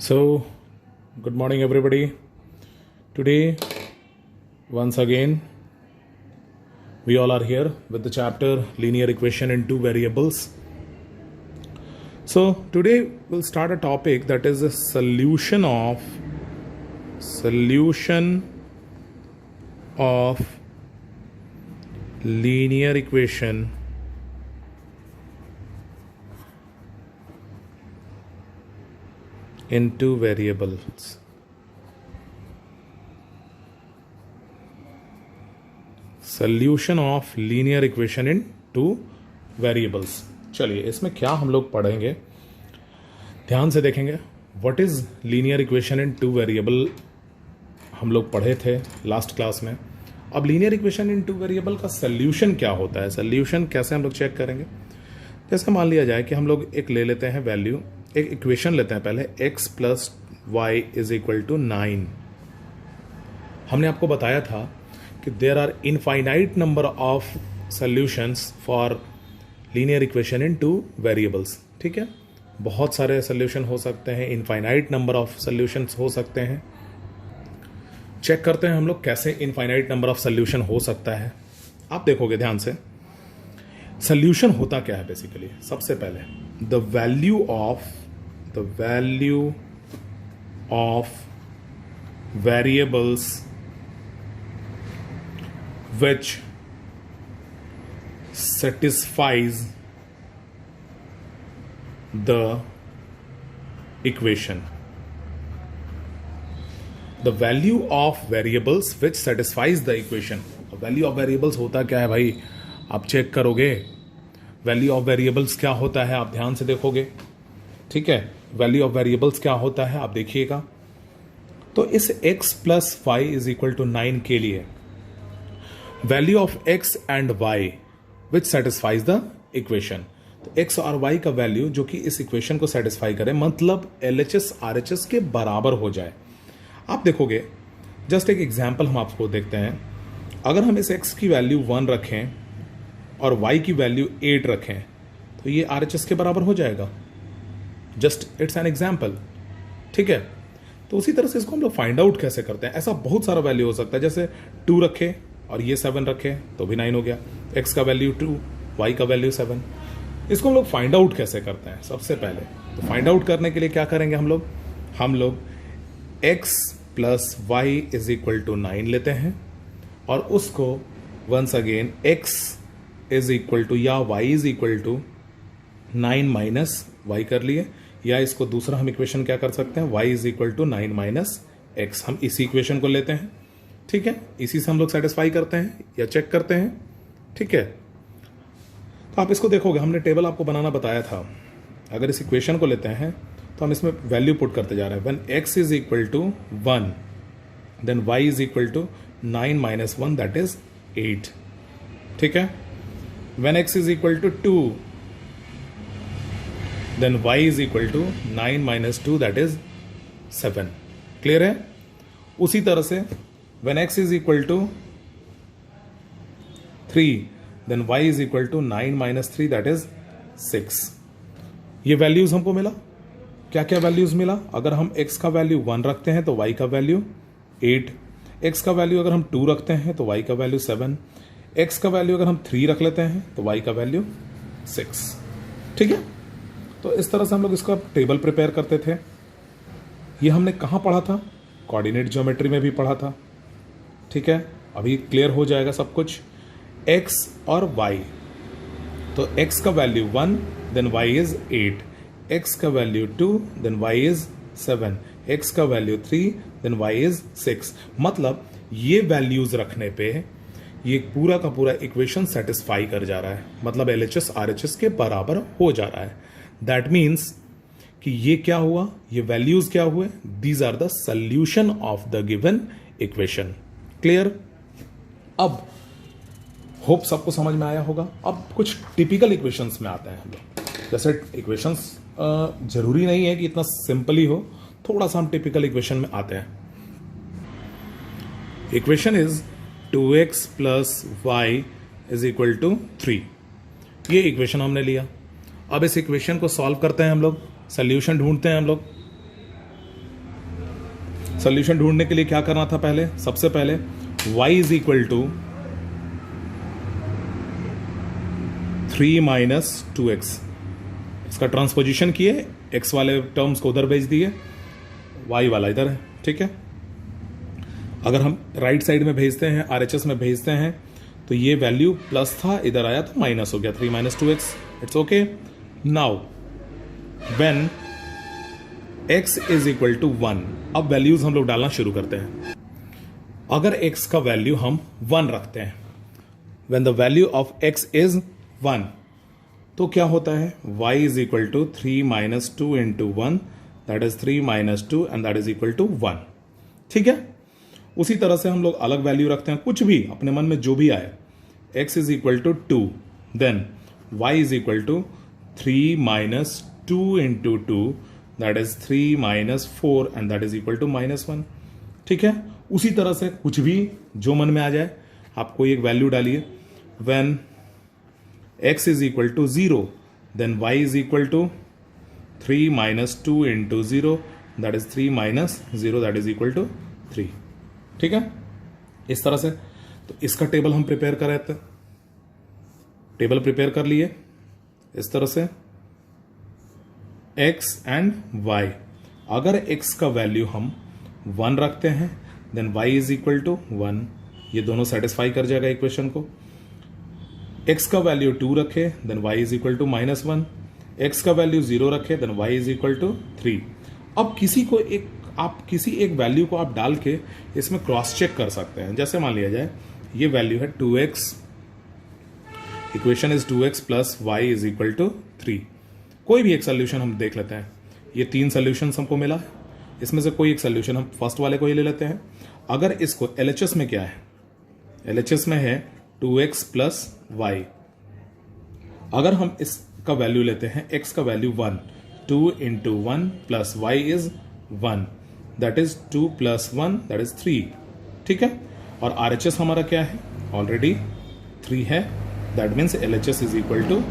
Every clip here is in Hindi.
So, good morning, everybody. Today, once again, we all are here with the chapter Linear Equation in Two Variables. So, today we'll start a topic that is a solution of linear equation in two variables. Solution of linear equation in two variables. चलिए इसमें क्या हम लोग पढ़ेंगे, ध्यान से देखेंगे. What is linear equation in two variable हम लोग पढ़े थे लास्ट क्लास में. अब linear equation in two variable का सोल्यूशन क्या होता है, सोल्यूशन कैसे हम लोग चेक करेंगे. जैसे मान लिया जाए कि हम लोग एक ले लेते हैं वैल्यू, एक इक्वेशन लेते हैं पहले, x plus y is equal to 9. हमने आपको बताया था कि there are infinite number of solutions for linear equation in two variables. ठीक है, बहुत सारे सॉल्यूशन हो सकते हैं, इनफाइनाइट नंबर ऑफ सॉल्यूशंस हो सकते हैं. चेक करते हैं हम लोग कैसे इनफाइनाइट नंबर ऑफ सॉल्यूशन हो सकता है. आप देखोगे ध्यान से, सॉल्यूशन होता क्या है बेसिकली. सबसे पहले the value of variables which satisfies the equation. The value of variables which satisfies the equation. Value of variables होता क्या है भाई, आप चेक करोगे. वैल्यू ऑफ वेरिएबल्स क्या होता है आप ध्यान से देखोगे. ठीक है, वैल्यू ऑफ वेरिएबल्स क्या होता है आप देखिएगा. तो इस x plus y is equal to 9 के लिए value of x and y which satisfies the equation. तो x और y का वैल्यू जो कि इस इक्वेशन को सेटिस्फाई करे, मतलब LHS RHS के बराबर हो जाए. आप देखोगे, जस्ट एक एग्जांपल हम आपको देखते हैं. अगर हम इस x की वैल्यू 1 रखें और y की वैल्यू 8 रखें तो ये RHS के बराबर हो जाएगा. Just it's an example. ठीक है, तो उसी तरह से इसको हम लोग फाइंड आउट कैसे करते हैं. ऐसा बहुत सारा वैल्यू हो सकता है, जैसे 2 रखे और ये 7 रखे तो भी 9 हो गया. x का वैल्यू 2, y का वैल्यू 7. इसको हम लोग फाइंड आउट कैसे करते हैं. सबसे पहले तो फाइंड आउट करने के लिए क्या करेंगे हम लोग x plus y is equal to 9 लेते हैं और उसको once again x is equal to या y is equal to 9 minus y कर लिए, या इसको दूसरा हम इक्वेशन क्या कर सकते हैं, y is equal to 9 minus x. हम इसी इक्वेशन को लेते हैं. ठीक है, इसी से हम लोग सेटिस्फाई करते हैं या चेक करते हैं. ठीक है, तो आप इसको देखोगे, हमने टेबल आपको बनाना बताया था. अगर इस इक्वेशन को लेते हैं तो हम इसमें वैल्यू पुट करते जा रहे हैं. When x is equal to 1 then y is equal to 9 minus 1 that is 8. ठीक है, when x is equal to 2 then y is equal to 9 minus 2 that is 7. Clear है. उसी तरह से when x is equal to 3 then y is equal to 9 minus 3 that is 6. ये वैल्यूज हमको मिला. क्या क्या वैल्यूज मिला. अगर हम x का वैल्यू 1 रखते हैं तो y का वैल्यू 8, x का वैल्यू अगर हम 2 रखते हैं तो y का वैल्यू 7, x का वैल्यू अगर हम 3 रख लेते हैं तो y का वैल्यू 6. ठीक है, तो इस तरह से हम लोग इसका टेबल प्रिपेयर करते थे. ये हमने कहाँ पढ़ा था, कोऑर्डिनेट ज्योमेट्री में भी पढ़ा था. ठीक है, अभी क्लियर हो जाएगा सब कुछ. x और y, तो x का value 1 then y is 8, x का value 2 then y is 7, x का वैल्यू 3 देन y इज 6. मतलब ये वैल्यूज रखने पे ये पूरा का पूरा इक्वेशन सेटिस्फाई कर जा रहा है, मतलब LHS RHS के बराबर हो जा रहा है. दैट मीन्स कि ये क्या हुआ, ये वैल्यूज क्या हुए, these are the solution of the given equation. Clear. अब होप सबको समझ में आया होगा. अब कुछ टिपिकल इक्वेशंस में आते हैं हम लोग. जैसे इक्वेशंस जरूरी नहीं है कि इतना सिंपल ही हो, थोड़ा सा हम टिपिकल इक्वेशन में आते हैं. Equation is 2x plus y is equal to 3. ये इक्वेशन हमने लिया. अब इस इक्वेशन को सॉल्व करते हैं हम लोग, सोल्यूशन ढूंढते हैं हम लोग. सोल्यूशन ढूंढने के लिए क्या करना था? पहले सबसे पहले y is equal to 3 minus 2x, इसका ट्रांसपोजिशन किए, x वाले टर्म्स को उधर भेज दिए, y वाला इधर है, ठीक है। अगर हम राइट साइड में भेजते हैं, RHS में भेजते हैं, तो ये वैल्यू प्लस था, इधर आया तो माइनस हो गया, 3 minus 2x, it's okay. Now when x is equal to 1, अब वैल्यूज हम लोग डालना शुरू करते हैं। अगर x का वैल्यू हम 1 रखते हैं, when the value of x is 1, तो क्या होता है? y is equal to 3 minus 2 into 1, that is 3 minus 2 and that is equal to 1, ठीक है। उसी तरह से हम लोग अलग वैल्यू रखते हैं, कुछ भी अपने मन में जो भी आए। x is equal to 2, then y is equal to 3 minus 2 into 2, that is 3 minus 4 and that is equal to minus 1, ठीक है। उसी तरह से कुछ भी जो मन में आ जाए, आप कोई एक वैल्यू डालिए। When x is equal to 0, then y is equal to 3 minus 2 into 0, that is 3 minus 0, that is equal to 3, ठीक है। इस तरह से तो इसका टेबल हम प्रिपेयर कर रहे थे, टेबल प्रिपेयर कर लिए इस तरह से x एंड y। अगर x का वैल्यू हम 1 रखते हैं, then y is equal to 1, ये दोनों सेटिस्फाई कर जाएगा इक्वेशन को। x का वैल्यू 2 रखे, then y is equal to minus 1, x का वैल्यू 0 रखे, then y is equal to 3। अब किसी एक वैल्यू को आप डाल के इसमें क्रॉस चेक कर सकते हैं। जैसे मान लिया जाए ये वैल्यू है 2x, equation is 2x plus y is equal to 3। कोई भी एक सोल्यूशन हम देख लेते हैं, ये 3 सोल्यूशन हमको मिला है, इसमें से कोई एक सोल्यूशन हम फर्स्ट वाले को ही ले लेते हैं। अगर इसको LHS में क्या है, LHS में है 2x प्लस y। अगर हम इसका वैल्यू लेते हैं, x का value 1, 2 into 1 plus y is 1, that is 2 plus 1, that is 3, ठीक है। और RHS हमारा क्या है? ऑलरेडी 3 है, that means LHS is equal to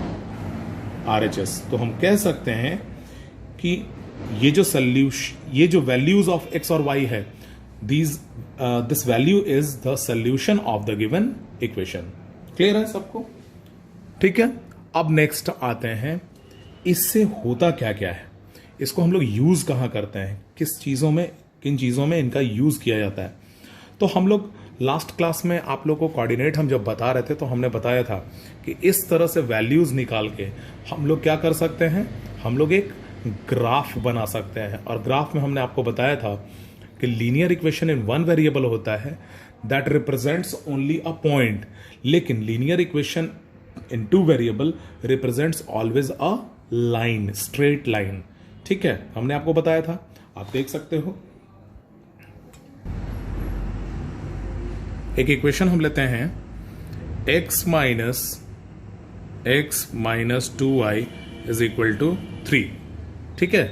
RHS। तो हम कह सकते हैं कि ये जो वैल्यूज ऑफ x और y है, this value is the solution of the given equation. Clear है सबको? ठीक है। अब नेक्स्ट आते हैं, इससे होता क्या क्या है, इसको हम लोग यूज कहां करते हैं, किन चीजों में इनका यूज किया जाता है। तो हम लोग लास्ट क्लास में आप लोग को कोऑर्डिनेट हम जब बता रहे थे, तो हमने बताया था कि इस तरह से वैल्यूज निकाल के हम लोग क्या कर सकते हैं, हम लोग एक ग्राफ बना सकते हैं। और ग्राफ में हमने आपको बताया था कि लीनियर इक्वेशन इन 1 वेरिएबल होता है that represents only a point, लेकिन linear equation in 2 variable represents always a line, straight line, ठीक है। हमने आपको बताया था, आप देख सकते हो। एक इक्वेशन हम लेते हैं, x minus 2y is equal to 3, ठीक है।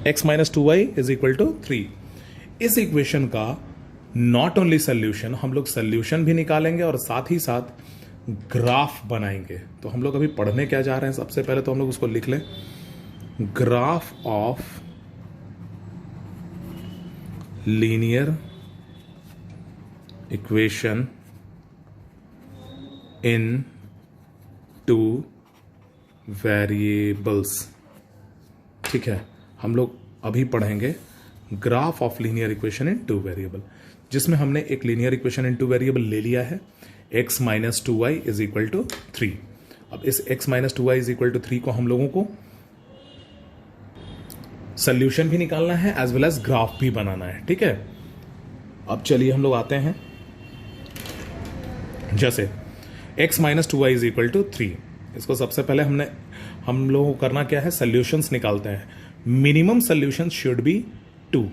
x minus 2y is equal to 3। इस इक्वेशन का नॉट ओनली सोल्यूशन, हम लोग सोल्यूशन भी निकालेंगे और साथ ही साथ ग्राफ बनाएंगे। तो हम लोग अभी पढ़ने क्या जा रहे हैं, सबसे पहले तो हम लोग उसको लिख लें, graph of linear equation in 2 variables, ठीक है। हम लोग अभी पढ़ेंगे graph of linear equation in 2 variable, जिसमें हमने एक लीनियर इक्वेशन इन 2 वेरिएबल ले लिया है, x minus 2y is equal to 3। अब इस x minus 2y is equal to 3 को हम लोगों को सोल्यूशन भी निकालना है एज वेल एज ग्राफ भी बनाना है, ठीक है। अब चलिए हम लोग आते हैं, जैसे x minus 2y is equal to 3, इसको सबसे पहले हम लोगों को करना क्या है, सोल्यूशंस निकालते हैं। मिनिमम सोल्यूशन शुड बी 2,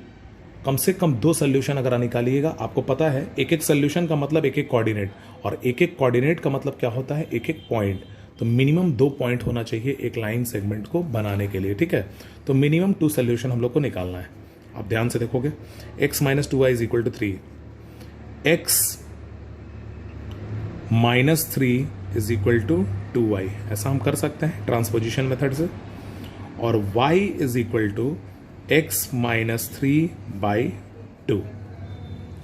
कम से कम 2 सोल्यूशन अगर निकालिएगा। आपको पता है एक एक सोल्यूशन का मतलब एक एक कोऑर्डिनेट, और एक एक कोऑर्डिनेट का मतलब क्या होता है, एक एक पॉइंट। तो मिनिमम 2 पॉइंट होना चाहिए एक लाइन सेगमेंट को बनाने के लिए, ठीक है। तो मिनिमम 2 सोल्यूशन हम लोग को निकालना है। आप ध्यान से देखोगे, x minus 2y is equal to 3, x minus 3 is equal to 2y, ऐसा हम कर सकते हैं ट्रांसपोजिशन मेथड से। और y is equal to x minus 3/2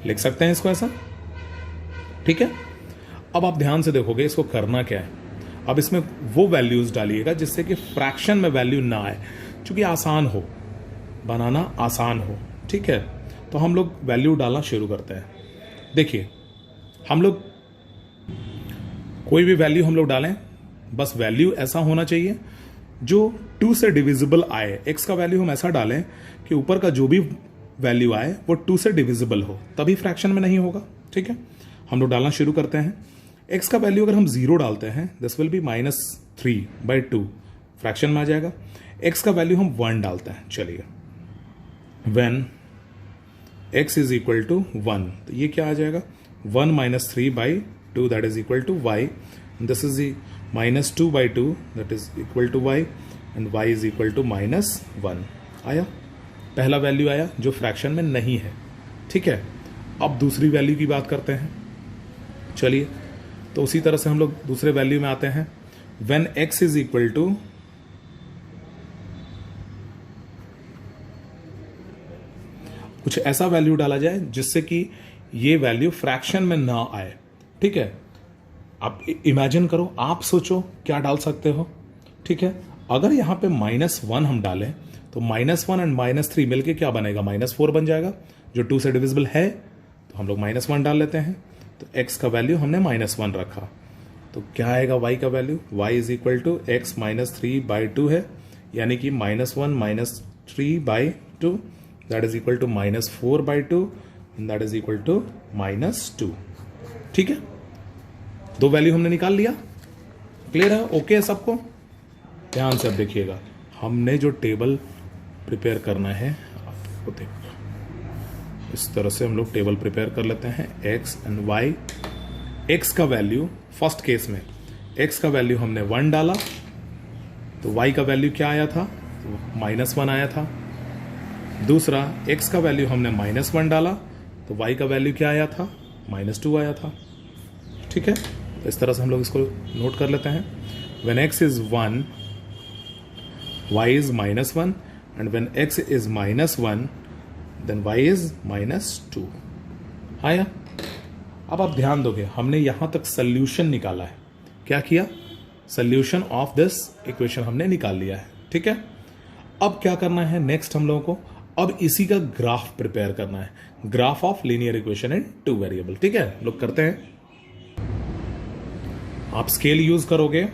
लिख सकते हैं इसको ऐसा, ठीक है। अब आप ध्यान से देखोगे इसको करना क्या है। अब इसमें वो वैल्यूज डालिएगा जिससे कि फ्रैक्शन में वैल्यू ना आए, क्योंकि आसान हो बनाना, आसान हो, ठीक है। तो हम लोग वैल्यू डालना शुरू करते हैं। देखिए, हम लोग कोई भी वैल्यू हम लोग डालें, बस वैल्यू ऐसा होना चाहिए जो 2 से डिविजिबल आए। x का वैल्यू हम ऐसा डालें कि ऊपर का जो भी वैल्यू आए वो 2 से डिविजिबल हो, तभी फ्रैक्शन में नहीं होगा, ठीक है। हम लोग डालना शुरू करते हैं। x का वैल्यू अगर हम 0 डालते हैं, दिस विल बी -3/2, फ्रैक्शन में आ जाएगा। x का वैल्यू हम 1 डालते हैं, चलिए, when x is equal to 1, तो ये क्या आ जाएगा, 1 - 3/2 that is equal to y, this is -2/2 that is equal to y, and y is equal to -1 आया। पहला वैल्यू आया जो फ्रैक्शन में नहीं है, ठीक है। अब दूसरी वैल्यू की बात करते हैं, चलिए। तो उसी तरह से हम लोग दूसरे वैल्यू में आते हैं। When x is equal to कुछ ऐसा वैल्यू डाला जाए जिससे कि ये वैल्यू फ्रैक्शन में ना आए, ठीक है। आप इमेजिन करो, आप सोचो क्या डाल सकते हो, ठीक है। अगर यहां पे -1 हम डालें तो -1 एंड -3 मिलके क्या बनेगा, -4 बन जाएगा, जो 2 से डिविजिबल है। तो हम लोग -1 डाल लेते हैं, तो x का वैल्यू हमने -1 रखा, तो क्या आएगा y का value, y is equal to x -3/2 है, यानी कि -1 - 3/2 that is equal to -4/2 and that is equal to -2, ठीक है। दो वैल्यू हमने निकाल लिया, क्लियर है, ओके है सबको। ध्यान से अब देखिएगा, हमने जो टेबल प्रिपेयर करना है, आपको देखो इस तरह से हम लोग टेबल प्रिपेयर कर लेते हैं। x एंड y, x का वैल्यू फर्स्ट केस में x का वैल्यू हमने 1 डाला, तो y का वैल्यू क्या आया था, तो -1 आया था। दूसरा x का वैल्यू हमने -1 डाला, तो y का वैल्यू क्या आया था, -2 आया था, ठीक है। तो इस तरह से हम लोग इसको नोट कर लेते हैं। When x is 1, y is -1, and when x is -1 then y is -2 आया। अब आप ध्यान दोगे, हमने यहां तक सोल्यूशन निकाला है। क्या किया, सोल्यूशन ऑफ दिस इक्वेशन हमने निकाल लिया है, ठीक है। अब क्या करना है नेक्स्ट हम लोगों को, अब इसी का ग्राफ प्रिपेयर करना है, graph of linear equation in 2 variable, ठीक है। लोग करते हैं, आप स्केल यूज करोगे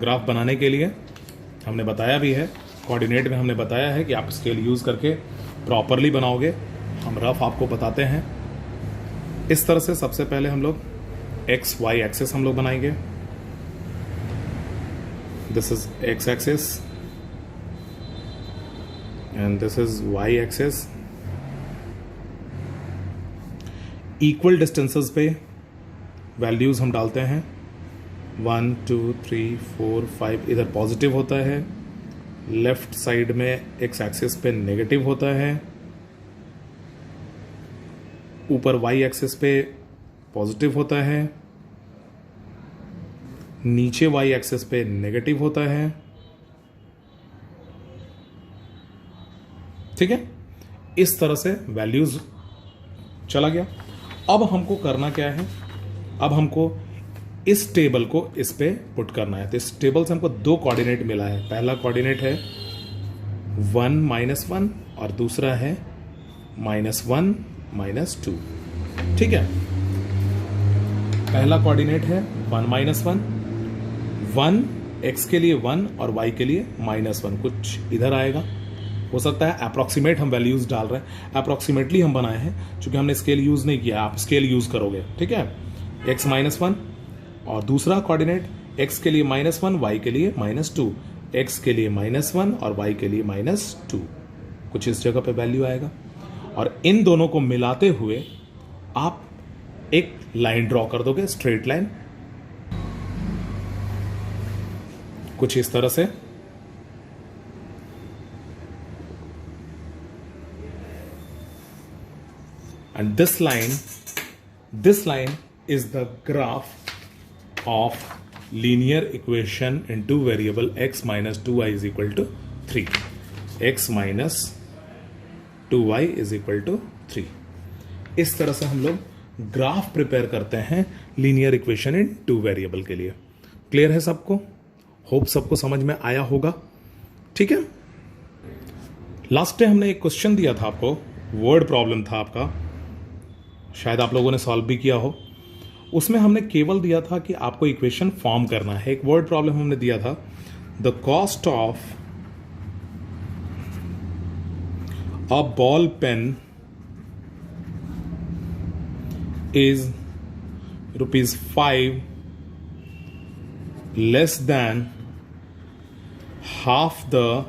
ग्राफ बनाने के लिए, हमने बताया भी है, कोऑर्डिनेट में हमने बताया है कि आप स्केल यूज करके प्रॉपरली बनाओगे। हम रफ आपको बताते हैं। इस तरह से सबसे पहले हम लोग एक्स वाई एक्सेस हम लोग बनाएंगे। This is x axes and this is y axes. Equal distances पे वैल्यूज हम डालते हैं, 1 2 3 4 5, इधर पॉजिटिव होता है, लेफ्ट साइड में एक्स एक्सिस पे नेगेटिव होता है, ऊपर वाई एक्सिस पे पॉजिटिव होता है, नीचे वाई एक्सिस पे नेगेटिव होता है, ठीक है। इस तरह से वैल्यूज चला गया। अब हमको करना क्या है, अब हमको इस टेबल को इस पे पुट करना है। तो इस टेबल से हमको 2 कोऑर्डिनेट मिला है। पहला कोऑर्डिनेट है 1 -1 और दूसरा है -1 -2, ठीक है। पहला कोऑर्डिनेट है 1 -1, 1 x के लिए 1 और y के लिए -1, कुछ इधर आएगा। हो सकता है अप्रोक्सीमेट हम वैल्यूज डाल रहे हैं, अप्रोक्सीमेटली हम बनाए हैं, क्योंकि हमने स्केल यूज नहीं किया, आप स्केल यूज करोगे, ठीक है। x -1 और दूसरा कोऑर्डिनेट x के लिए -1, y के लिए -2, x के लिए -1 और y के लिए -2, कुछ इस जगह पे वैल्यू आएगा। और इन दोनों को मिलाते हुए आप एक लाइन ड्रॉ कर दोगे, स्ट्रेट लाइन, कुछ इस तरह से। And this line is the graph of linear equation in 2 variable x minus 2y is equal to 3, x minus 2y is equal to 3। इस तरह से हम लोग ग्राफ प्रिपेयर करते हैं लीनियर इक्वेशन इन 2 वेरिएबल के लिए। क्लियर है सबको? होप सबको समझ में आया होगा। ठीक है, लास्ट टाइम हमने एक क्वेश्चन दिया था आपको, वर्ड प्रॉब्लम था आपका, शायद आप लोगों ने सॉल्व भी किया हो। उसमें हमने केवल दिया था कि आपको इक्वेशन फॉर्म करना है। एक वर्ड प्रॉब्लम हमने दिया था, the cost of a ball pen is ₹5 less than half the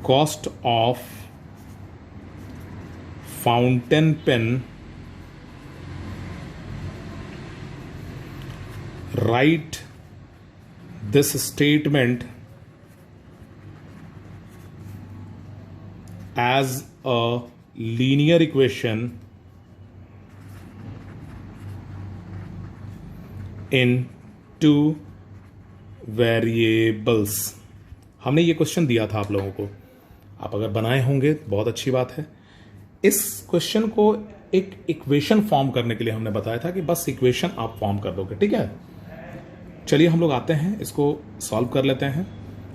cost of fountain pen. Write this statement as a linear equation in 2 variables. हमने ये क्वेश्चन दिया था आप लोगों को, आप अगर बनाए होंगे बहुत अच्छी बात है। इस क्वेश्चन को एक इक्वेशन फॉर्म करने के लिए हमने बताया था कि बस इक्वेशन आप फॉर्म कर दोगे। ठीक है, चलिए हम लोग आते हैं, इसको सॉल्व कर लेते हैं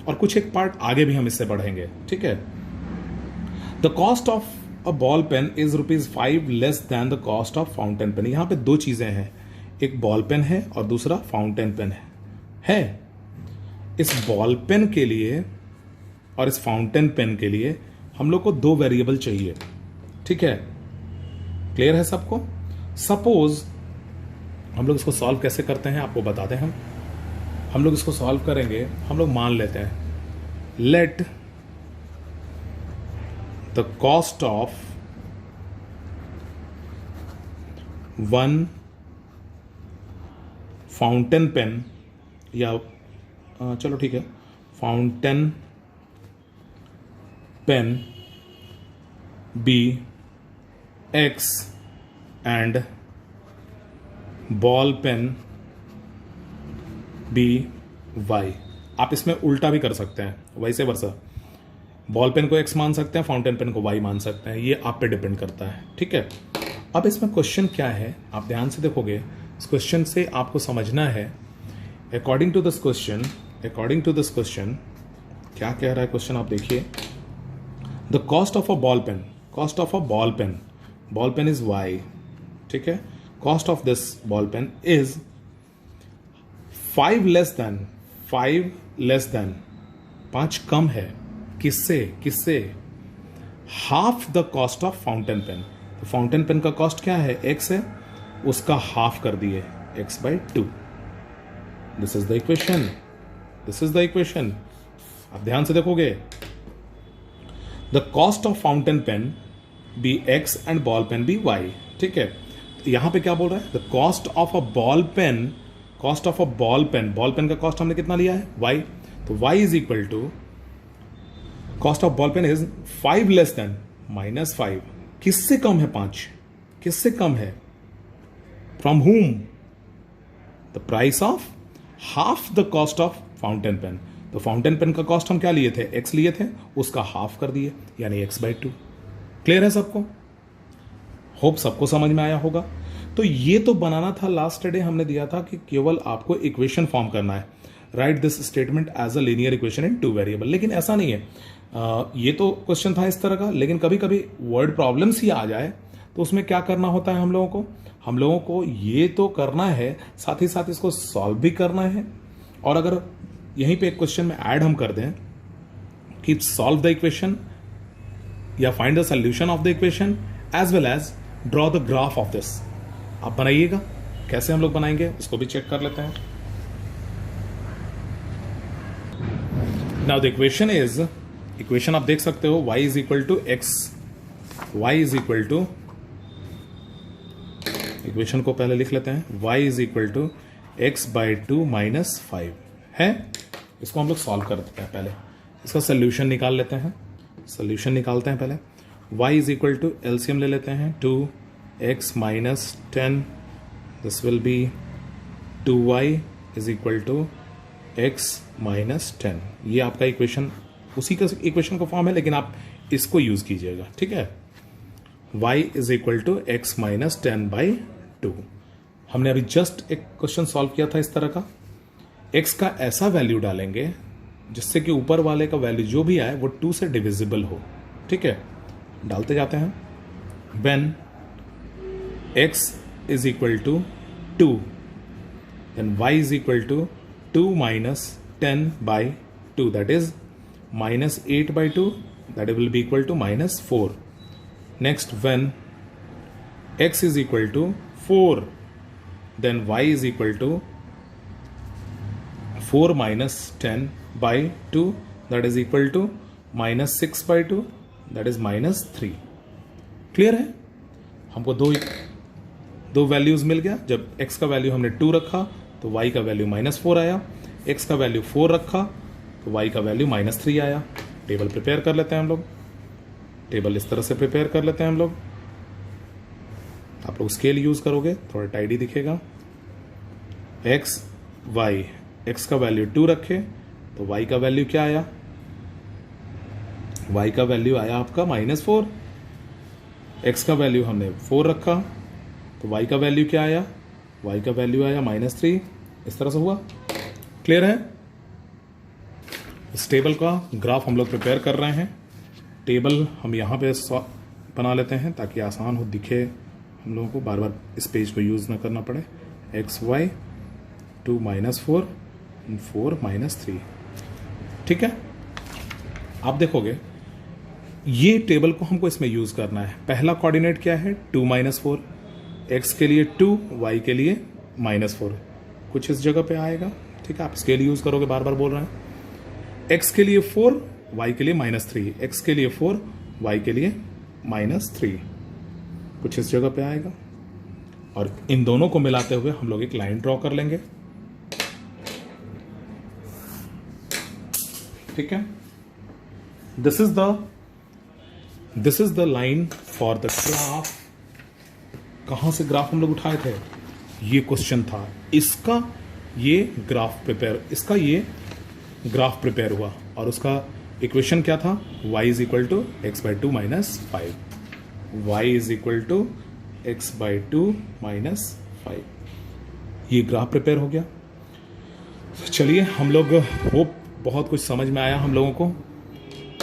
और कुछ एक पार्ट आगे भी हम इससे बढ़ेंगे। ठीक है, the cost of a ball pen is ₹5 less than the cost of fountain pen. यहां पे 2 चीजें हैं, एक बॉल पेन है और दूसरा फाउंटेन पेन है। इस बॉल पेन के लिए और इस फाउंटेन पेन के लिए हम लोग को 2 वेरिएबल चाहिए। ठीक है, क्लियर है सबको? सपोज हम लोग इसको सॉल्व कैसे करते हैं आपको बताते हैं। हम लोग इसको सॉल्व करेंगे, हम लोग मान लेते हैं, let the cost of 1 fountain pen, या चलो ठीक है, fountain pen be X and ball pen be Y। आप इसमें उल्टा भी कर सकते हैं, वैसे वर्सा। बॉल पेन को X मान सकते हैं, फाउंटेन पेन को Y मान सकते हैं, ये आप पे डिपेंड करता है। ठीक है, अब इसमें क्वेश्चन क्या है आप ध्यान से देखोगे। इस क्वेश्चन से आपको समझना है, अकॉर्डिंग टू दिस क्वेश्चन क्या कह रहा है क्वेश्चन, आप देखिए। The cost of a ball pen, ball pen is Y। ठीक है, cost of this ball pen is 5 less than 5 कम है, किससे? Half the cost of fountain pen. तो फाउंटेन पेन का कॉस्ट क्या है? X है, उसका हाफ कर दिए, X/2। This is the equation. आप ध्यान से देखोगे, the cost of fountain pen be X and ball pen be Y। ठीक है, तो यहां पे क्या बोल रहा है? The cost of a ball pen, ball pen का कॉस्ट हमने कितना लिया है? Y। तो Y is equal to cost of ball pen is 5 less than -5। किससे कम है? 5। किससे कम है? From whom? The price of half the cost of fountain pen. तो फाउंटेन पेन का कॉस्ट हम क्या लिए थे? X लिए थे, उसका हाफ कर दिए, यानी X/2। क्लियर है सबको? होप सबको समझ में आया होगा। तो ये तो बनाना था, लास्ट डे हमने दिया था कि केवल आपको इक्वेशन फॉर्म करना है, write this statement as a linear equation in 2 variable. लेकिन ऐसा नहीं है, ये तो क्वेश्चन था इस तरह का, लेकिन कभी कभी वर्ड प्रॉब्लम्स ही आ जाए तो उसमें क्या करना होता है हम लोगों को ये तो करना है, साथ ही साथ इसको सॉल्व भी करना है। और अगर यहीं पे एक क्वेश्चन में ऐड हम कर दें कि सॉल्व द इक्वेशन या find the solution of the equation as well as draw the graph of this, आप बनाइएगा। कैसे हम लोग बनाएंगे उसको भी चेक कर लेते हैं। नाउ द इक्वेशन आप देख सकते हो, y is equal to x, equation को पहले लिख लेते हैं, y is equal to X/2 -5 है। इसको हम लोग सॉल्व कर देते हैं, पहले इसका सोल्यूशन निकाल लेते हैं। पहले y is equal to LCM ले लेते हैं, 2x - 10, this will be 2y is equal to x - 10। ये आपका इक्वेशन उसी का इक्वेशन का फॉर्म है, लेकिन आप इसको यूज कीजिएगा, ठीक है। y is equal to x minus 10/2। हमने अभी जस्ट एक क्वेश्चन सॉल्व किया था इस तरह का। x का ऐसा वैल्यू डालेंगे जिससे कि ऊपर वाले का वैल्यू जो भी आए वो 2 से डिविजिबल हो, ठीक है। डालते जाते हैं। When x is equal to 2 then y is equal to 2 minus 10/2, that is minus 8/2, that will be equal to minus 4. Next, when x is equal to 4, then y is equal to 4 minus 10/2, that is equal to minus 6/2, that is minus 3. Clear है? हमको दो वैल्यूज मिल गया। जब x का वैल्यू हमने 2 रखा तो y का वैल्यू -4 आया, x का वैल्यू 4 रखा तो y का वैल्यू -3 आया। टेबल प्रिपेयर कर लेते हैं हम लोग। टेबल इस तरह से प्रिपेयर कर लेते हैं हम लोग। आप लोग स्केल यूज करोगे, थोड़ा टाइडी दिखेगा। x y, x का वैल्यू 2 रखे तो y का वैल्यू क्या आया? y का वैल्यू आया आपका -4। x का वैल्यू हमने 4 रखा तो y का वैल्यू क्या आया? y का वैल्यू आया -3। इस तरह से हुआ। क्लियर है? इस टेबल का ग्राफ हम लोग प्रिपेयर कर रहे हैं। टेबल हम यहाँ पे बना लेते हैं ताकि आसान हो, दिखे हम लोगों को, बार बार इस पेज को यूज़ ना करना पड़े। x y 2 -4 4 -3, ठीक है। आप देखोगे ये टेबल को हमको इसमें यूज़ करना है। पहला कोऑर्डिनेट क्या है? 2 -4, x के लिए 2, y के लिए -4, कुछ इस जगह पे आएगा, ठीक है। आप स्केल यूज करोगे, बार बार बोल रहे हैं। x के लिए 4, y के लिए -3, x के लिए 4, y के लिए -3, कुछ इस जगह पे आएगा। और इन दोनों को मिलाते हुए हम लोग एक लाइन ड्रॉ कर लेंगे, ठीक है। This is the line for the graph. कहां से ग्राफ हम लोग उठाए थे? ये क्वेश्चन था, इसका ये ग्राफ प्रिपेयर हुआ और उसका इक्वेशन क्या था? y is equal to x/2 - 5, y is equal to x/2 - 5। ये ग्राफ प्रिपेयर हो गया। चलिए, हम लोग होप बहुत कुछ समझ में आया हम लोगों को।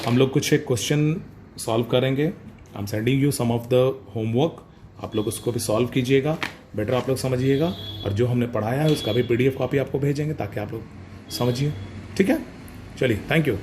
हम लोग कुछ एक क्वेश्चन सॉल्व करेंगे। I am sending you some of the homework, आप लोग उसको भी सॉल्व कीजिएगा, बेटर आप लोग समझिएगा। और जो हमने पढ़ाया है उसका भी PDF कॉपी आपको भेजेंगे ताकि आप लोग समझिए, ठीक है। चलिए, थैंक यू।